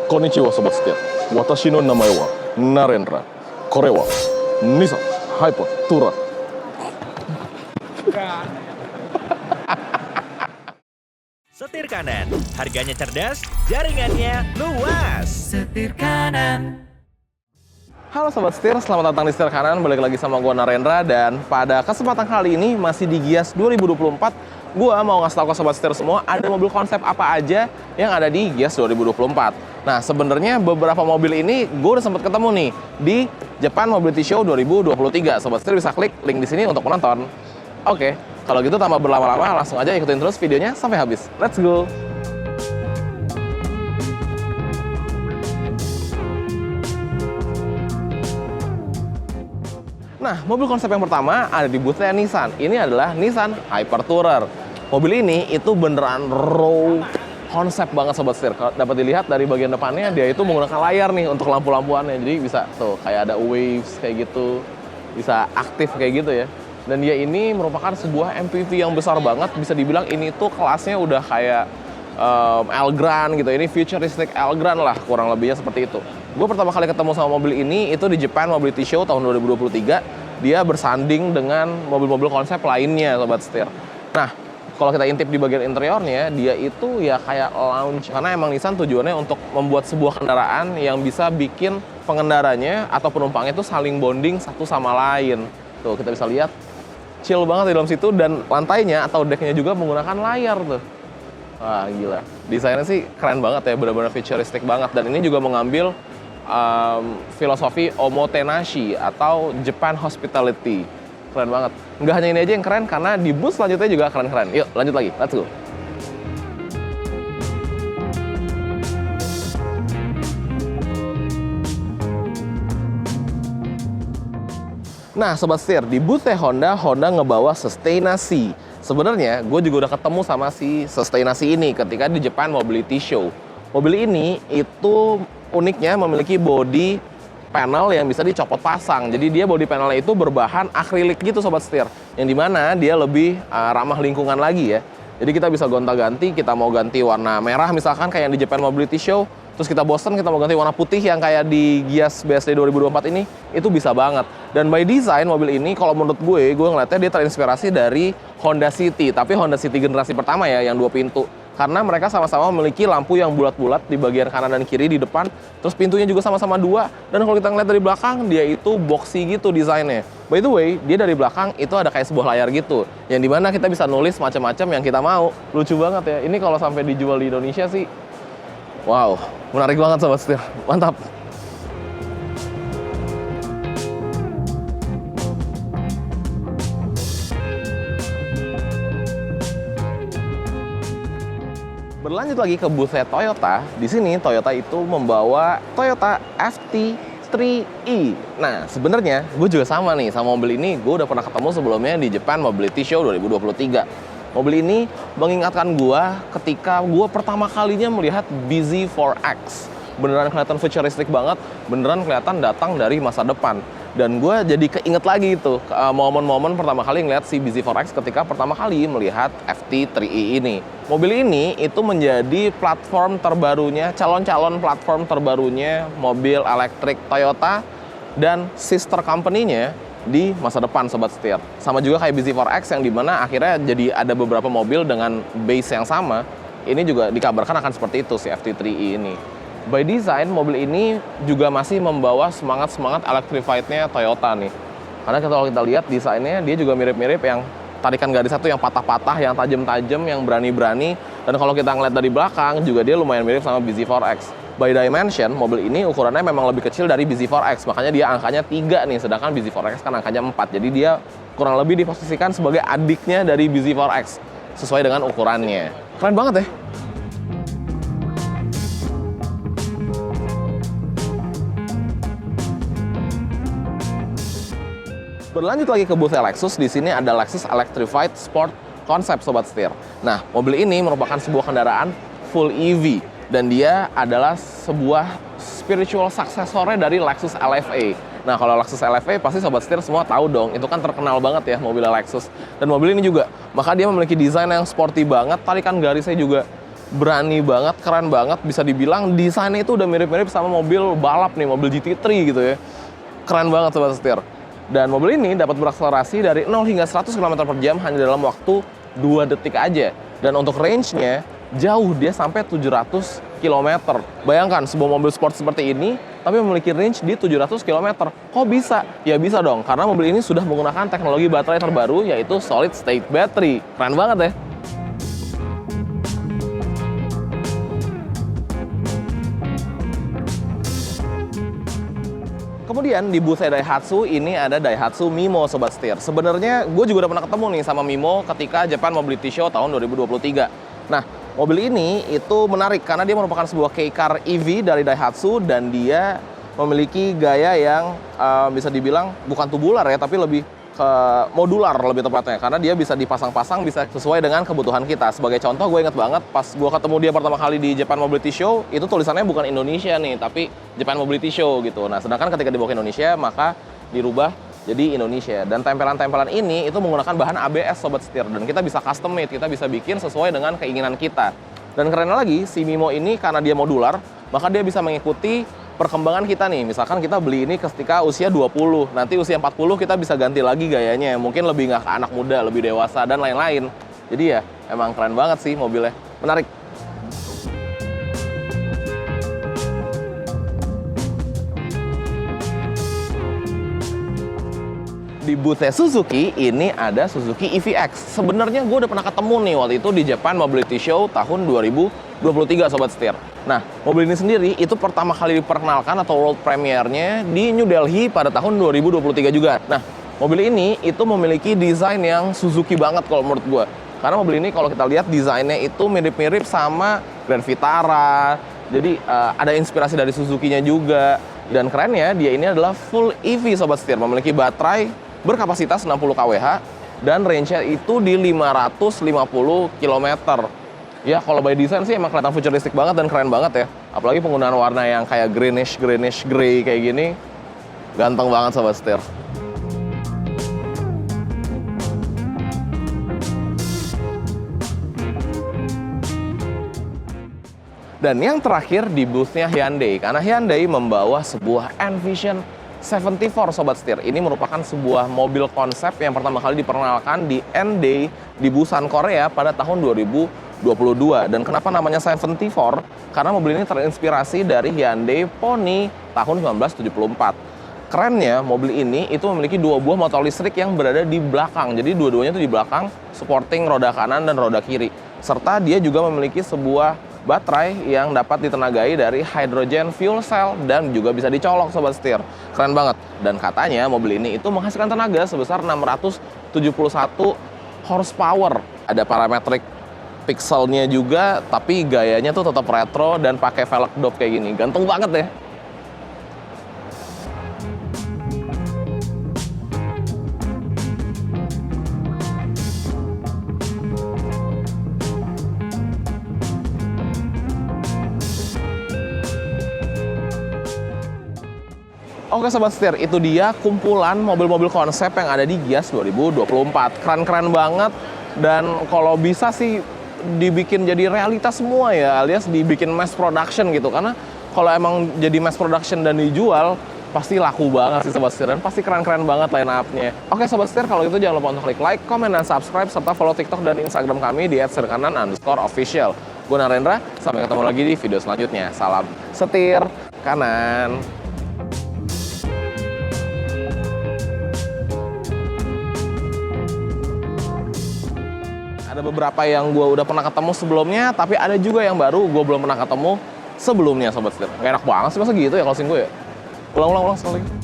Konnichiwa sobat setia. Watashi no namae wa Narendra. Kore wa Nissan Hyper-Tourer. Setir kanan, harganya cerdas, jaringannya luas. Setir kanan. Halo sobat setir, selamat datang di Setir Kanan. Balik lagi sama gue Narendra. Dan pada kesempatan kali ini masih di Gias 2024, gue mau ngasih tau ke sobat setir semua ada mobil konsep apa aja yang ada di Gias 2024. Nah sebenarnya beberapa mobil ini gue udah sempat ketemu nih di Japan Mobility Show 2023. Sobat setir bisa klik link di sini untuk menonton. Oke, kalau gitu tanpa berlama-lama langsung aja ikutin terus videonya sampai habis. Let's go! Nah, mobil konsep yang pertama ada di boothnya Nissan. Ini adalah Nissan Hyper-Tourer. Mobil ini itu beneran raw konsep banget sobat setir. Dapat dilihat dari bagian depannya, dia itu menggunakan layar nih untuk lampu-lampuannya. Jadi bisa tuh kayak ada waves kayak gitu, bisa aktif kayak gitu ya. Dan dia ini merupakan sebuah MPV yang besar banget. Bisa dibilang ini tuh kelasnya udah kayak Elgrand gitu. Ini futuristic Elgrand lah, kurang lebihnya seperti itu. Gue pertama kali ketemu sama mobil ini itu di Japan Mobility Show tahun 2023. Dia bersanding dengan mobil-mobil konsep lainnya sobat setir. Nah, kalau kita intip di bagian interiornya, dia itu ya kayak lounge. Karena emang Nissan tujuannya untuk membuat sebuah kendaraan yang bisa bikin pengendaranya atau penumpangnya itu saling bonding satu sama lain. Tuh, kita bisa lihat chill banget di dalam situ. Dan lantainya atau decknya juga menggunakan layar tuh. Wah, gila. Desainnya sih keren banget ya, benar-benar futuristik banget. Dan ini juga mengambil filosofi omotenashi atau Japan Hospitality. Keren banget. Nggak hanya ini aja yang keren, karena di bus selanjutnya juga keren-keren. Yuk, lanjut lagi. Let's go. Nah, sobat setir, di boothnya Honda ngebawa Sustainasi. Sebenarnya, gue juga udah ketemu sama si Sustainasi ini ketika di Japan Mobility Show. Mobil ini itu uniknya memiliki body panel yang bisa dicopot pasang. Jadi dia body panelnya itu berbahan akrilik gitu sobat setir. Yang dimana dia lebih ramah lingkungan lagi ya. Jadi kita bisa gonta-ganti, kita mau ganti warna merah misalkan kayak yang di Japan Mobility Show. Terus kita bosen, kita mau ganti warna putih yang kayak di Gias BSD 2024 ini, itu bisa banget. Dan by design mobil ini kalau menurut gue ngeliatnya dia terinspirasi dari Honda City. Tapi Honda City generasi pertama ya, yang 2 pintu. Karena mereka sama-sama memiliki lampu yang bulat-bulat di bagian kanan dan kiri di depan. Terus pintunya juga sama-sama 2. Dan kalau kita ngeliat dari belakang, dia itu boxy gitu desainnya. By the way, dia dari belakang itu ada kayak sebuah layar gitu. Yang dimana kita bisa nulis macam-macam yang kita mau. Lucu banget ya. Ini kalau sampai dijual di Indonesia sih, wow, menarik banget sobat setir. Mantap. Berlanjut lagi ke boothnya Toyota. Di sini Toyota itu membawa Toyota FT3E. Nah, sebenarnya gue juga sama nih sama mobil ini. Gue udah pernah ketemu sebelumnya di Japan Mobility Show 2023. Mobil ini mengingatkan gue ketika gue pertama kalinya melihat bZ4X. Beneran kelihatan futuristik banget, beneran kelihatan datang dari masa depan. Dan gue jadi keinget lagi itu momen-momen pertama kali ngeliat si bZ4X ketika pertama kali melihat FT3E ini. Mobil ini itu menjadi platform terbarunya, calon-calon platform terbarunya mobil elektrik Toyota dan sister company-nya di masa depan sobat setir. Sama juga kayak bZ4X yang dimana akhirnya jadi ada beberapa mobil dengan base yang sama. Ini juga dikabarkan akan seperti itu si FT3E ini. By design, mobil ini juga masih membawa semangat-semangat electrified-nya Toyota nih. Karena kalau kita lihat desainnya, dia juga mirip-mirip yang tarikan garis satu yang patah-patah, yang tajam-tajam, yang berani-berani. Dan kalau kita ngeliat dari belakang, juga dia lumayan mirip sama bZ4X. By dimension, mobil ini ukurannya memang lebih kecil dari bZ4X. Makanya dia angkanya 3 nih, sedangkan bZ4X kan angkanya 4. Jadi dia kurang lebih diposisikan sebagai adiknya dari bZ4X. Sesuai dengan ukurannya. Keren banget ya. Berlanjut lagi ke booth Lexus, di sini ada Lexus Electrified Sport Concept sobat setir. Nah, mobil ini merupakan sebuah kendaraan full EV dan dia adalah sebuah spiritual successor dari Lexus LFA. Nah, kalau Lexus LFA pasti sobat setir semua tahu dong, itu kan terkenal banget ya mobil Lexus. Dan mobil ini juga, maka dia memiliki desain yang sporty banget, tarikan garisnya juga berani banget, keren banget. Bisa dibilang desainnya itu udah mirip-mirip sama mobil balap nih, mobil GT3 gitu ya. Keren banget Sobat Setir. Dan mobil ini dapat berakselerasi dari 0 hingga 100 km per jam hanya dalam waktu 2 detik aja. Dan untuk range-nya jauh, dia sampai 700 km. Bayangkan sebuah mobil sport seperti ini tapi memiliki range di 700 km. Kok bisa? Ya bisa dong, karena mobil ini sudah menggunakan teknologi baterai terbaru yaitu solid state battery. Keren banget ya. Kemudian di booth Daihatsu ini ada Daihatsu Mimo Sobat Setir. Sebenarnya gue juga udah pernah ketemu nih sama Mimo ketika Japan Mobility Show tahun 2023. Nah, mobil ini itu menarik karena dia merupakan sebuah K-Car EV dari Daihatsu dan dia memiliki gaya yang bisa dibilang bukan tubular ya, tapi lebih ke modular lebih tepatnya. Karena dia bisa dipasang-pasang, bisa sesuai dengan kebutuhan kita. Sebagai contoh, gue ingat banget pas gue ketemu dia pertama kali di Japan Mobility Show, itu tulisannya bukan Indonesia nih, tapi Japan Mobility Show gitu. Nah, sedangkan ketika dibawa ke Indonesia, maka dirubah jadi Indonesia. Dan tempelan-tempelan ini itu menggunakan bahan ABS Sobat Setir. Dan kita bisa custom made, kita bisa bikin sesuai dengan keinginan kita. Dan keren lagi, si Mimo ini karena dia modular, maka dia bisa mengikuti perkembangan kita nih. Misalkan kita beli ini ketika usia 20, nanti usia 40 kita bisa ganti lagi gayanya. Mungkin lebih nggak ke anak muda, lebih dewasa, dan lain-lain. Jadi ya, emang keren banget sih mobilnya. Menarik. Di booth Suzuki, ini ada Suzuki EVX. Sebenarnya gue udah pernah ketemu nih waktu itu di Japan Mobility Show tahun 2023 Sobat Setir. Nah, mobil ini sendiri itu pertama kali diperkenalkan atau world premiere-nya di New Delhi pada tahun 2023 juga. Nah, mobil ini itu memiliki desain yang Suzuki banget kalau menurut gue. Karena mobil ini kalau kita lihat desainnya itu mirip-mirip sama Grand Vitara. Jadi ada inspirasi dari Suzuki-nya juga. Dan kerennya dia ini adalah full EV Sobat Setir, memiliki baterai berkapasitas 60 kWh dan range-nya itu di 550 km. Ya, kalau by design sih emang kelihatan futuristik banget dan keren banget ya. Apalagi penggunaan warna yang kayak greenish gray kayak gini. Ganteng banget Sobat Setir. Dan yang terakhir di booth-nya Hyundai, karena Hyundai membawa sebuah Envision 74 Sobat Setir. Ini merupakan sebuah mobil konsep yang pertama kali diperkenalkan di N-Day di Busan, Korea pada tahun 2022. Dan kenapa namanya 74? Karena mobil ini terinspirasi dari Hyundai Pony tahun 1974. Kerennya, mobil ini itu memiliki dua buah motor listrik yang berada di belakang. Jadi dua-duanya itu di belakang, supporting roda kanan dan roda kiri. Serta dia juga memiliki sebuah baterai yang dapat ditenagai dari hydrogen fuel cell dan juga bisa dicolok Sobat Setir. Keren banget. Dan katanya mobil ini itu menghasilkan tenaga sebesar 671 horsepower. Ada parametric pixelnya juga, tapi gayanya tuh tetap retro dan pakai velg dop kayak gini. Ganteng banget ya. Oke Sobat Setir, itu dia kumpulan mobil-mobil konsep yang ada di Gias 2024. Keren-keren banget, dan kalau bisa sih dibikin jadi realitas semua ya, alias dibikin mass production gitu. Karena kalau emang jadi mass production dan dijual, pasti laku banget sih Sobat Setir, dan pasti keren-keren banget line up-nya. Oke Sobat Setir, kalau gitu jangan lupa untuk klik like, comment, dan subscribe, serta follow TikTok dan Instagram kami di @setirkanan_official. Gue Narendra, sampai ketemu lagi di video selanjutnya. Salam setir kanan. Ada beberapa yang gue udah pernah ketemu sebelumnya, tapi ada juga yang baru gue belum pernah ketemu sebelumnya Sobat Setir. Gak enak banget sih masa gitu ya closing gue ya. Ulang sekali lagi.